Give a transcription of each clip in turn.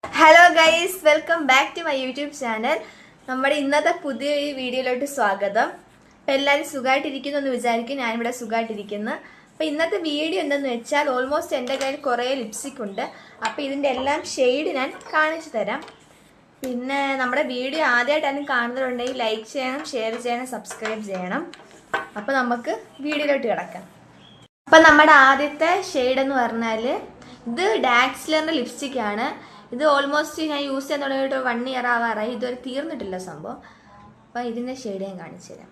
Hello guys, welcome back to my YouTube channel. നമ്മുടെ ഇന്നത്തെ പുതിയൊരു വീഡിയോയിലോട്ട് സ്വാഗതം. അപ്പം എല്ലാവരും സുഖമായിട്ടിരിക്കുന്നു എന്ന് വിചാരിക്കും. ഞാനിവിടെ സുഖമായിട്ടിരിക്കുന്നു. അപ്പോൾ ഇന്നത്തെ വീഡിയോ എന്തെന്ന് വെച്ചാൽ, ഓൾമോസ്റ്റ് എൻ്റെ കയ്യിൽ കുറേ ലിപ്സ്റ്റിക് ഉണ്ട്. അപ്പോൾ ഇതിൻ്റെ എല്ലാം ഷെയ്ഡ് ഞാൻ കാണിച്ചു തരാം. പിന്നെ നമ്മുടെ വീഡിയോ ആദ്യമായിട്ടാണ് കാണുന്നവരുണ്ടെങ്കിൽ ലൈക്ക് ചെയ്യണം, ഷെയർ ചെയ്യണം, സബ്സ്ക്രൈബ് ചെയ്യണം. അപ്പോൾ നമുക്ക് വീഡിയോയിലോട്ട് കിടക്കാം. അപ്പം നമ്മുടെ ആദ്യത്തെ ഷെയ്ഡ് എന്ന് പറഞ്ഞാൽ ഇത് ഡാക്സ്ലറിൻ്റെ ലിപ്സ്റ്റിക്കാണ്. ഇത് ഓൾമോസ്റ്റ് ഞാൻ യൂസ് ചെയ്യാൻ തുടങ്ങിയിട്ട് 1 ഇയർ ആവാറായി. ഇതുവരെ തീർന്നിട്ടില്ല സംഭവം. അപ്പം ഇതിൻ്റെ ഷെയ്ഡ് ഞാൻ കാണിച്ചു തരാം.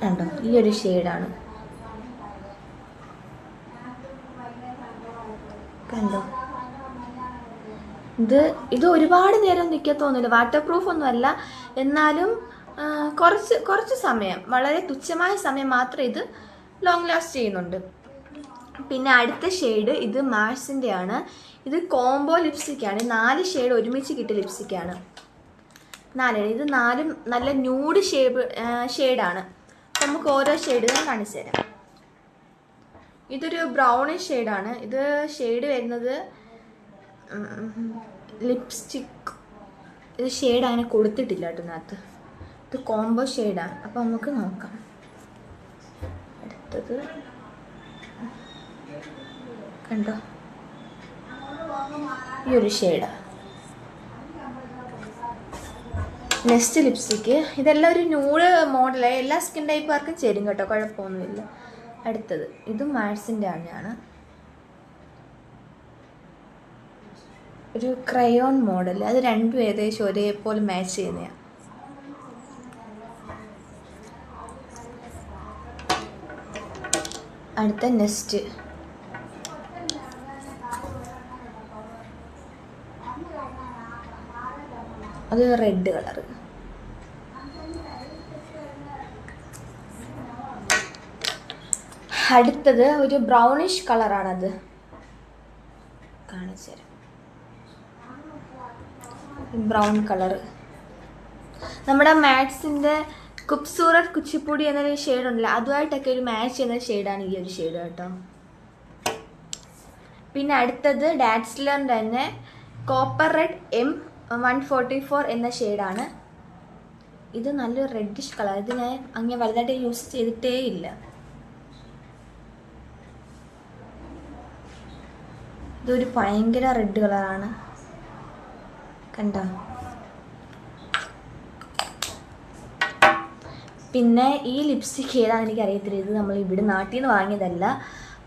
കണ്ടോ, ഈ ഒരു ഷെയ്ഡാണ്. കണ്ടോ, ഇത് ഒരുപാട് നേരം നിൽക്കത്തൊന്നുമില്ല. വാട്ടർ പ്രൂഫ് ഒന്നുമല്ല, എന്നാലും കുറച്ച് സമയം, വളരെ തുച്ഛമായ സമയം മാത്രമേ ഇത് ലോങ് ലാസ്റ്റ് ചെയ്യുന്നുണ്ട്. പിന്നെ അടുത്ത ഷെയ്ഡ് ഇത് മാഴ്സിൻ്റെ ആണ്. ഇത് കോംബോ ലിപ്സ്റ്റിക്കാണ്. 4 ഷെയ്ഡ് ഒരുമിച്ച് കിട്ടിയ ലിപ്സ്റ്റിക്കാണ്. 4 ഇത് 4 നല്ല ന്യൂഡ് ഷെയ്ഡാണ്. നമുക്ക് ഓരോ ഷെയ്ഡ് ഞാൻ കാണിച്ചു തരാം. ഇതൊരു ബ്രൗണിഷ് ഷെയ്ഡാണ്. ഇത് ഷെയ്ഡ് വരുന്നത് ലിപ്സ്റ്റിക്. ഇത് ഷെയ്ഡ് അങ്ങനെ കൊടുത്തിട്ടില്ല കേട്ടോ ഇതിനകത്ത്. ഇത് കോംബോ ഷെയ്ഡാണ്. അപ്പോൾ നമുക്ക് നോക്കാം. അടുത്തത് കണ്ടോ, ഈ ഒരു ഷെയ്ഡാണ്. Next lipstick. ഇതെല്ലാം ഒരു ന്യൂഡ് മോഡലാണ്. എല്ലാ സ്കിൻ ടൈപ്പുകാർക്കും ചേരും കേട്ടോ, കുഴപ്പമൊന്നുമില്ല. അടുത്തത് ഇതും മാഴ്സിൻ്റെ ആണ്. ഒരു ക്രയോൺ മോഡൽ. അത് രണ്ടും ഏകദേശം ഒരേപോലെ മാച്ച് ചെയ്യുന്നതാണ്. അടുത്ത നെക്സ്റ്റ് അത് റെഡ് കളർ. അടുത്തത് ഒരു ബ്രൗണിഷ് കളറാണത്. കാണിച്ചു തരാം. Brown colour. നമ്മുടെ മാറ്റ്സിൻ്റെ ഖൂബ്സൂരത് കുച്ചിപ്പുടി എന്നൊരു ഷെയ്ഡ് ഉണ്ടല്ലോ, അതുമായിട്ടൊക്കെ ഒരു മാച്ച് ചെയ്യുന്ന ഷെയ്ഡാണ് ഈ ഒരു ഷെയ്ഡ് കേട്ടോ. പിന്നെ അടുത്തത് ഡാറ്റ്സ്ലറിൻ്റെ തന്നെ കോപ്പർ റെഡ് M144 എന്ന ഷെയ്ഡാണ്. ഇത് നല്ലൊരു റെഡിഷ് കളർ. ഇത് ഞാൻ അങ്ങനെ വലുതായിട്ട് യൂസ് ചെയ്തിട്ടേ ഇല്ല. ഇതൊരു ഭയങ്കര റെഡ് കളറാണ്. കണ്ടോ. പിന്നെ ഈ ലിപ്സ്റ്റിക് ഏതാണെന്ന് എനിക്കറിയത്തില്ല. ഇത് നമ്മൾ ഇവിടെ നാട്ടിൽ നിന്ന് വാങ്ങിയതല്ല.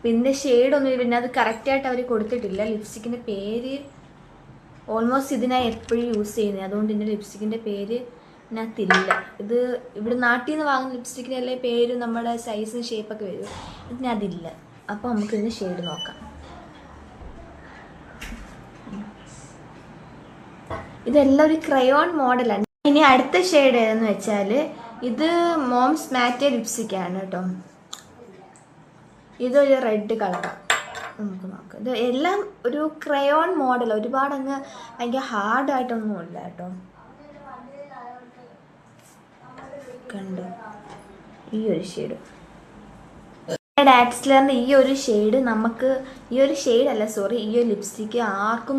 പിന്നെ ഷെയ്ഡൊന്നും പിന്നെ അത് കറക്റ്റായിട്ട് അവർ കൊടുത്തിട്ടില്ല. ലിപ്സ്റ്റിക്കിൻ്റെ പേര് ഓൾമോസ്റ്റ് ഇത് ഞാൻ എപ്പോഴും യൂസ് ചെയ്യുന്നത്, അതുകൊണ്ട് എൻ്റെ ലിപ്സ്റ്റിക്കിൻ്റെ പേര് ഇതിനകത്തില്ല. ഇത് ഇവിടെ നാട്ടിൽ നിന്ന് വാങ്ങുന്ന ലിപ്സ്റ്റിക്കിൻ്റെ പേര് നമ്മുടെ സൈസും ഷേപ്പൊക്കെ വരും. ഇതിനതില്ല. അപ്പോൾ നമുക്കിതിൻ്റെ ഷെയ്ഡ് നോക്കാം. ഇതെല്ലാം ഒരു ക്രയോൺ മോഡലാണ്. ഇനി അടുത്ത ഷെയ്ഡ് ഏതെന്ന് വെച്ചാൽ ഇത് മോംസ് മാറ്റെ ലിപ്സ്റ്റിക്കാണ് കേട്ടോ. ഇതൊരു റെഡ് കളറാണ്. നമുക്ക് നോക്കാം. ഇത് എല്ലാം ഒരു ക്രയോൺ മോഡൽ. ഒരുപാട് അങ്ങ് ഭയങ്കര ഹാർഡായിട്ടൊന്നും ഇല്ല കേട്ടോ. കണ്ടോ, ഈ ഒരു ഷെയ്ഡ് ഡാറ്റ്സ്ലറിൻ്റെ ഈ ഒരു ഷെയ്ഡ് നമുക്ക് ഈ ഒരു ലിപ്സ്റ്റിക്ക് ആർക്കും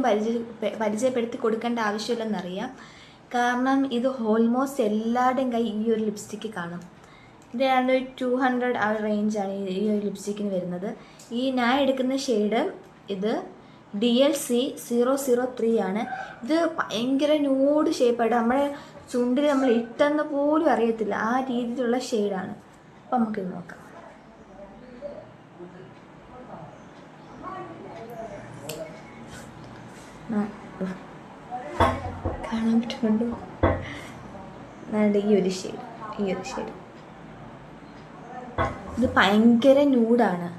പരിചയപ്പെടുത്തി കൊടുക്കേണ്ട ആവശ്യമില്ലെന്നറിയാം. കാരണം ഇത് ഓൾമോസ്റ്റ് എല്ലാവരുടെയും കൈ ഈ ഒരു ലിപ്സ്റ്റിക്ക് കാണും. ഇത് ഏതാണ്ട് 200 ആ റേഞ്ചാണ് ഈ ഒരു ലിപ്സ്റ്റിക്കിന് വരുന്നത്. ഈ ഞാൻ എടുക്കുന്ന ഷെയ്ഡ് ഇത് DLC 003 ആണ്. ഇത് ഭയങ്കര ന്യൂഡ് ഷേപ്പായിട്ട് നമ്മുടെ ചുണ്ടിൽ നമ്മൾ ഇട്ടെന്ന് പോലും അറിയത്തില്ല, ആ രീതിയിലുള്ള ഷെയ്ഡാണ്. അപ്പം നമുക്കിത് നോക്കാം. കാണാൻ പറ്റുന്നുണ്ടോ? ഈ ഒരു ഷെയ്ഡ് ഇത് ഭയങ്കര ന്യൂഡാണ്.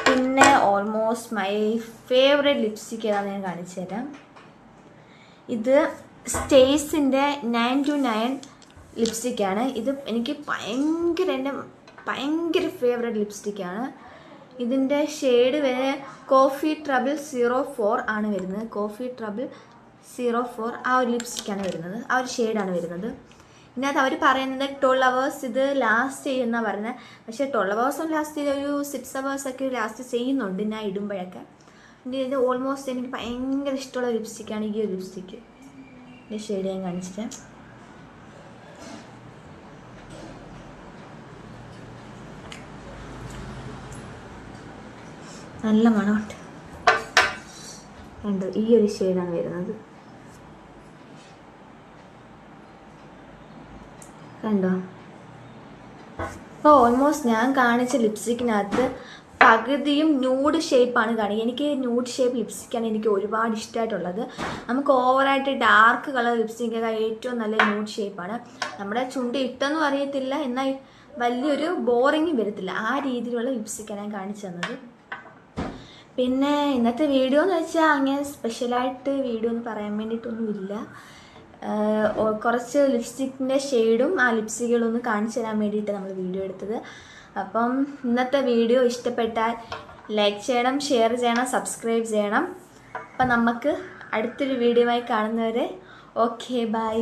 പിന്നെ ഓൾമോസ്റ്റ് മൈ ഫേവറേറ്റ് ലിപ്സ്റ്റിക് ഏതാണെന്ന് ഞാൻ കാണിച്ചു തരാം. ഇത് സ്റ്റേസിൻ്റെ 929 ലിപ്സ്റ്റിക്കാണ്. ഇത് എനിക്ക് എൻ്റെ ഭയങ്കര ഫേവറേറ്റ് ലിപ്സ്റ്റിക്കാണ്. ഇതിൻ്റെ ഷെയ്ഡ് വരെ കോഫി ട്രബിൾ 04 ആണ് വരുന്നത്. കോഫി ട്രബിൾ 04 ആ ഒരു ലിപ്സ്റ്റിക്കാണ് വരുന്നത്, ആ ഒരു ഷെയ്ഡാണ് വരുന്നത്. ഇതിനകത്ത് അവർ പറയുന്നത് 12 hours ഇത് ലാസ്റ്റ് ചെയ്യുന്ന പറഞ്ഞത്. പക്ഷേ 12 hours ലാസ്റ്റ് ചെയ്ത് ഒരു 6 hours ഒക്കെ ലാസ്റ്റ് ചെയ്യുന്നുണ്ട് ഞാൻ ഇടുമ്പോഴൊക്കെ. ഇത് ഓൾമോസ്റ്റ് എനിക്ക് ഭയങ്കര ഇഷ്ടമുള്ള ലിപ്സ്റ്റിക്കാണ് ഈ ഒരു ലിപ്സ്റ്റിക്ക്. ഈ ഷെയ്ഡ് ഞാൻ കാണിച്ചിട്ട് നല്ല മണമുണ്ട്. കണ്ടോ, ഈ ഒരു ഷെയ്ഡാണ് വരുന്നത്. കണ്ടോ, ഇപ്പോൾ ഓൾമോസ്റ്റ് ഞാൻ കാണിച്ച ലിപ്സ്റ്റിക്കിനകത്ത് പകുതിയും ന്യൂഡ് ഷേപ്പാണ് കാണിക്കുക. എനിക്ക് ന്യൂഡ് ഷേപ്പ് ലിപ്സ്റ്റിക്കാണ് എനിക്ക് ഒരുപാട് ഇഷ്ടമായിട്ടുള്ളത്. നമുക്ക് ഓവറായിട്ട് ഡാർക്ക് കളർ ലിപ്സ്റ്റിക്കൊക്കെ ഏറ്റവും നല്ല ന്യൂഡ് ഷേപ്പാണ്. നമ്മുടെ ചുണ്ട് ഇട്ടെന്നും അറിയത്തില്ല, എന്നാൽ വലിയൊരു ബോറിങ്ങും വരത്തില്ല. ആ രീതിയിലുള്ള ലിപ്സ്റ്റിക്കാണ് ഞാൻ കാണിച്ചു തന്നത്. പിന്നെ ഇന്നത്തെ വീഡിയോ എന്ന് വെച്ചാൽ അങ്ങനെ സ്പെഷ്യലായിട്ട് വീഡിയോ എന്ന് പറയാൻ വേണ്ടിയിട്ടൊന്നുമില്ല. കുറച്ച് ലിപ്സ്റ്റിക്കിൻ്റെ ഷെയ്ഡും ആ ലിപ്സ്റ്റിക്കുകളൊന്ന് കാണിച്ചു തരാൻ വേണ്ടിയിട്ട് നമ്മൾ വീഡിയോ എടുത്തത്. അപ്പം ഇന്നത്തെ വീഡിയോ ഇഷ്ടപ്പെട്ടാൽ ലൈക്ക് ചെയ്യണം, ഷെയർ ചെയ്യണം, സബ്സ്ക്രൈബ് ചെയ്യണം. അപ്പം നമുക്ക് അടുത്തൊരു വീഡിയോയുമായി കാണുന്നവരെ ഓക്കെ ബൈ.